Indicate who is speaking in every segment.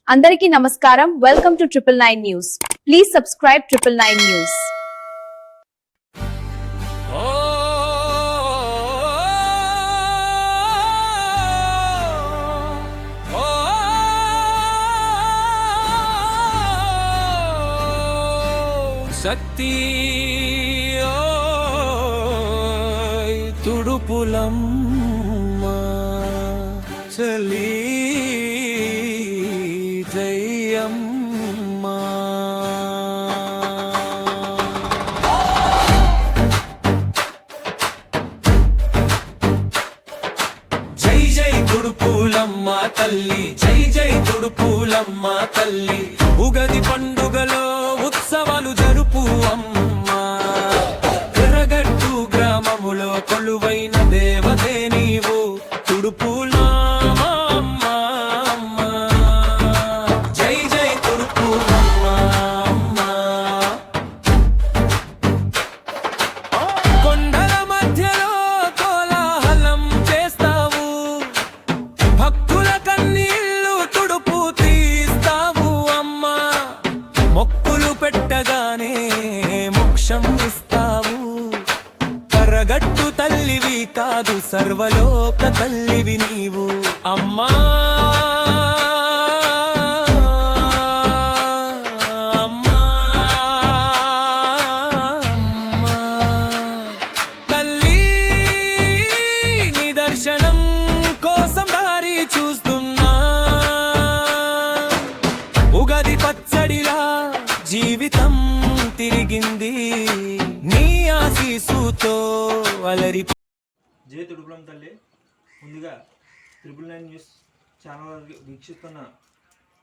Speaker 1: అందరికీ నమస్కారం. Welcome to 999 news. Please subscribe 999 news.
Speaker 2: Shakti Tudupulamma చలి జయమ్మ జై జై తుడుపులమ్మ తల్లి, జై జై తుడుపులమ్మ తల్లి. ఉగాది పండుగలో ఉత్సవాలు జరుపు అమ్మా. ఎరగట్టు గ్రామములో కొలువైన దేవతే నీవు, తుడుపులమ్మ. జై జై తుడుపులమ్మ. కొండల మధ్యలో కోలాహలం చేస్తావు, భక్తుల కన్నీళ్లు తుడుపు తీస్తావు అమ్మా. మొక్కులు పెట్టగానే మోక్షం ఇస్తావు. కరగట్టు తల్లివి కాదు, సర్వలోక తల్లివి నీవు అమ్మా. తల్లి నీ దర్శనం కోసం దారి చూస్తున్నా. ఉగాది పచ్చడిలా జీవితం తిరిగింది, నీ ఆశీసుతో అలరి.
Speaker 3: జై తుడుపులం తల్లి. ముందుగా 999 న్యూస్ ఛానల్ వీక్షిస్తున్న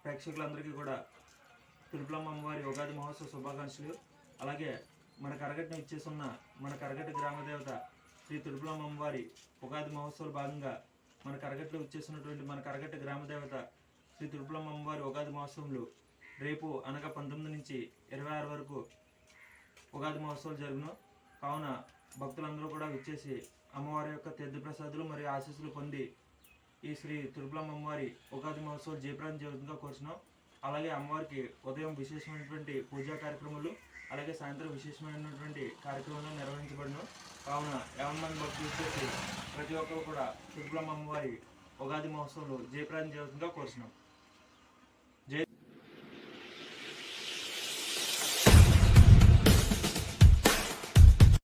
Speaker 3: ప్రేక్షకులందరికీ కూడా తుడుపులం అమ్మవారి ఉగాది మహోత్సవ శుభాకాంక్షలు. అలాగే మన కరగట్టును ఇచ్చేస్తున్న మన కరగట్టు గ్రామదేవత శ్రీ తుడుపులం అమ్మవారి ఉగాది మహోత్సవాల భాగంగా మన కరగట్టులో ఇచ్చేస్తున్నటువంటి మన కరగట్టు గ్రామదేవత శ్రీ తుడుపులం అమ్మవారి ఉగాది మహోత్సవంలో రేపు అనగా 19 నుంచి 26 వరకు ఉగాది మహోత్సవాలు జరుగును. కావున భక్తులందరూ కూడా విచ్చేసి అమ్మవారి యొక్క తీర్థప్రసాదులు మరియు ఆశీస్సులు పొంది ఈ శ్రీ తుడుపులం అమ్మవారి ఉగాది మహోత్సవాలు జయప్రదం జరుగుతుందిగా కోరుచున్నాం. అలాగే అమ్మవారికి ఉదయం విశేషమైనటువంటి పూజా కార్యక్రమాలు, అలాగే సాయంత్రం విశేషమైనటువంటి కార్యక్రమాలు నిర్వహించబడును. కావున 50 మంది భక్తులు వచ్చేసి ప్రతి ఒక్కరు కూడా తుడుపులం అమ్మవారి ఉగాది మహోత్సవాలు జయప్రదం జరుగుతుందిగా కోరుచున్నాం.